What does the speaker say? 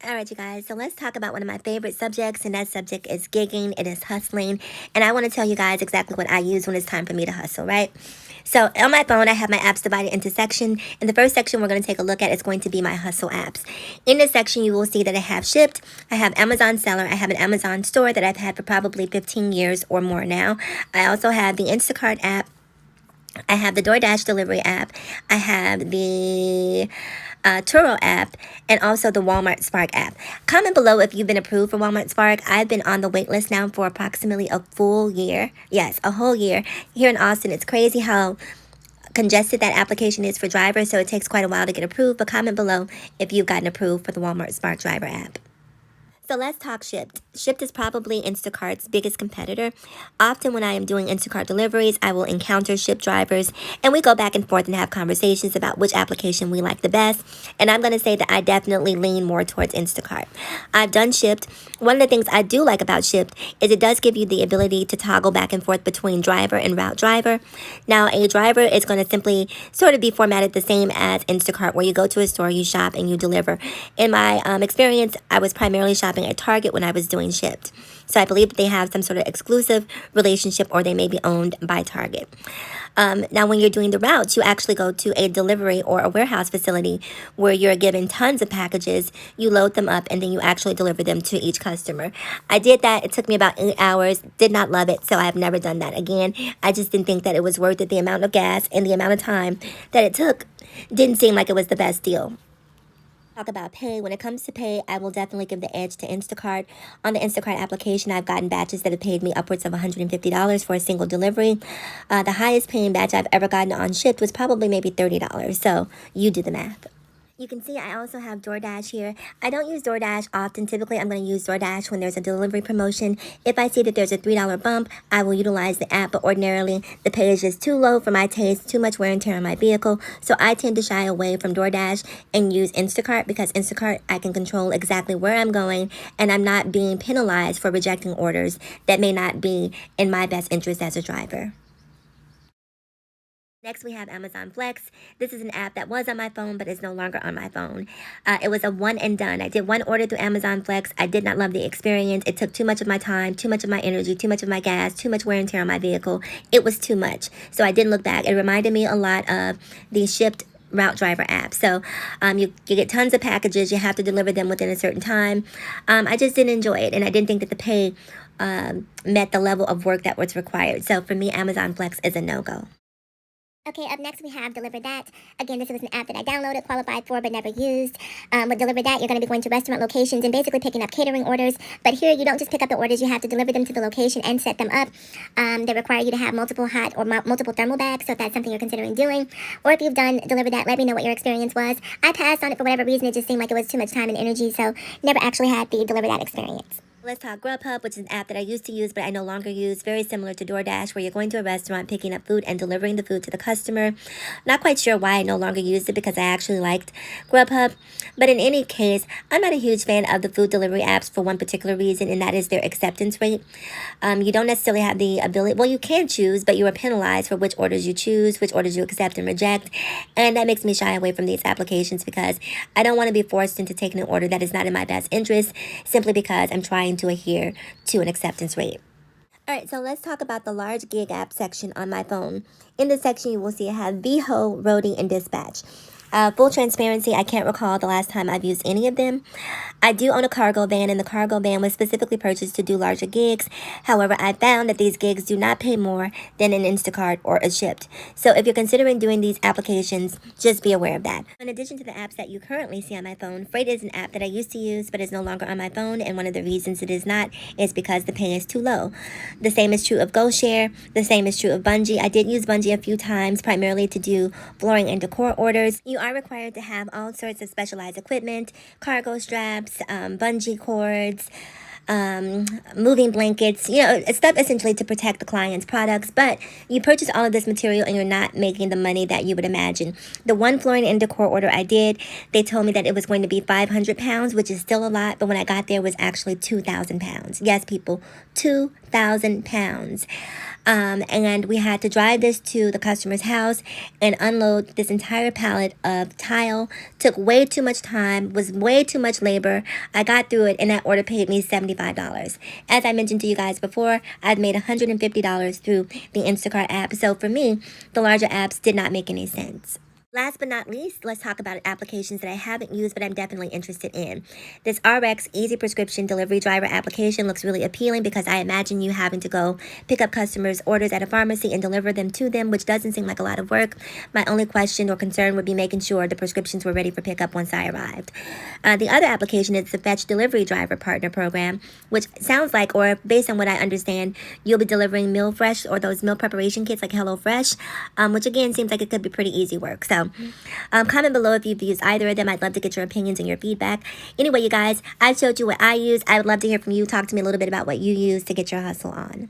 All right, you guys, so let's talk about one of my favorite subjects, and that subject is gigging. It is hustling, and I want to tell you guys exactly what I use when it's time for me to hustle, right? So on my phone, I have my apps divided into sections, and the first section we're going to take a look at is going to be my hustle apps. In this section, you will see that I have Shipt, I have Amazon Seller, I have an Amazon store that I've had for probably 15 years or more now. I also have the Instacart app, I have the DoorDash delivery app, I have the Turo app, and also the Walmart Spark app. Comment below if you've been approved for Walmart Spark. I've been on the wait list now for approximately a full year. Yes, a whole year. Here in Austin, it's crazy how congested that application is for drivers, so it takes quite a while to get approved. But comment below if you've gotten approved for the Walmart Spark driver app. So let's talk Shipt. Shipt is probably Instacart's biggest competitor. Often when I am doing Instacart deliveries, I will encounter Shipt drivers, and we go back and forth and have conversations about which application we like the best. And I'm going to say that I definitely lean more towards Instacart. I've done Shipt. One of the things I do like about Shipt is it does give you the ability to toggle back and forth between driver and route driver. Now, a driver is going to simply sort of be formatted the same as Instacart, where you go to a store, you shop, and you deliver. In my experience, I was primarily shopping at Target when I was doing Shipt. So I believe that they have some sort of exclusive relationship, or they may be owned by Target. Now, when you're doing the routes, you actually go to a delivery or a warehouse facility where you're given tons of packages. You load them up, and then you actually deliver them to each customer. I did that. It took me about 8 hours. Did not love it, so I've never done that again. I just didn't think that it was worth it. The amount of gas and the amount of time that it took didn't seem like it was the best deal. Talk about pay. When it comes to pay, I will definitely give the edge to Instacart. On the Instacart application, I've gotten batches that have paid me upwards of $150 for a single delivery. The highest paying batch I've ever gotten on Shipt was probably maybe $30. So you do the math. You can see I also have DoorDash here. I don't use DoorDash often. Typically, I'm going to use DoorDash when there's a delivery promotion. If I see that there's a $3 bump, I will utilize the app, but ordinarily the pay is just too low for my taste, too much wear and tear on my vehicle. So I tend to shy away from DoorDash and use Instacart, because Instacart, I can control exactly where I'm going, and I'm not being penalized for rejecting orders that may not be in my best interest as a driver. Next, we have Amazon Flex. This is an app that was on my phone but is no longer on my phone. It was a one and done. I did one order through Amazon Flex. I did not love the experience. It took too much of my time, too much of my energy, too much of my gas, too much wear and tear on my vehicle. It was too much. So I didn't look back. It reminded me a lot of the Shipt route driver app. So you get tons of packages. You have to deliver them within a certain time. I just didn't enjoy it, and I didn't think that the pay met the level of work that was required. So for me, Amazon Flex is a no-go. Okay, up next we have Deliver That. Again, this was an app that I downloaded, qualified for, but never used. With Deliver That, you're going to be going to restaurant locations and basically picking up catering orders. But here, you don't just pick up the orders, you have to deliver them to the location and set them up. They require you to have multiple hot or multiple thermal bags, so if that's something you're considering doing. Or if you've done Deliver That, let me know what your experience was. I passed on it for whatever reason. It just seemed like it was too much time and energy, so never actually had the Deliver That experience. Let's talk Grubhub, which is an app that I used to use but I no longer use. Very similar to DoorDash, where you're going to a restaurant, picking up food, and delivering the food to the customer. Not quite sure why I no longer used it, because I actually liked Grubhub. But in any case, I'm not a huge fan of the food delivery apps for one particular reason, and that is their acceptance rate. You don't necessarily have the ability, well, you can choose, but you are penalized for which orders you choose, which orders you accept and reject. And that makes me shy away from these applications, because I don't want to be forced into taking an order that is not in my best interest, simply because I'm trying to adhere to an acceptance rate. Alright, so let's talk about the large gig app section on my phone. In this section, you will see I have Veho, Roadie, and Dispatch. Full transparency, I can't recall the last time I've used any of them. I do own a cargo van, and the cargo van was specifically purchased to do larger gigs. However, I found that these gigs do not pay more than an Instacart or a Shipt. So if you're considering doing these applications, just be aware of that. In addition to the apps that you currently see on my phone, Freight is an app that I used to use but is no longer on my phone, and one of the reasons it is not is because the pay is too low. The same is true of GoShare. The same is true of Bungie. I did use Bungie a few times, primarily to do flooring and decor orders. You are required to have all sorts of specialized equipment, cargo straps, bungee cords, moving blankets, stuff essentially to protect the client's products. But you purchase all of this material and you're not making the money that you would imagine. The one flooring and decor order I did, they told me that it was going to be 500 pounds, which is still a lot, but when I got there, it was actually 2,000 pounds. Yes, people, 2,000 pounds. And we had to drive this to the customer's house and unload this entire pallet of tile. Took way too much time, was way too much labor. I got through it, and that order paid me $75. As I mentioned to you guys before, I've made $150 through the Instacart app. So for me, the larger apps did not make any sense. Last but not least, let's talk about applications that I haven't used but I'm definitely interested in. This RX Easy Prescription Delivery Driver application looks really appealing because I imagine you having to go pick up customers' orders at a pharmacy and deliver them to them, which doesn't seem like a lot of work. My only question or concern would be making sure the prescriptions were ready for pickup once I arrived. The other application is the Fetch Delivery Driver Partner Program, which sounds like, or based on what I understand, you'll be delivering meal fresh or those meal preparation kits like HelloFresh, which again seems like it could be pretty easy work. So comment below if you've used either of them. I'd love to get your opinions and your feedback. Anyway, you guys, I've showed you what I use. I would love to hear from you. Talk to me a little bit about what you use to get your hustle on.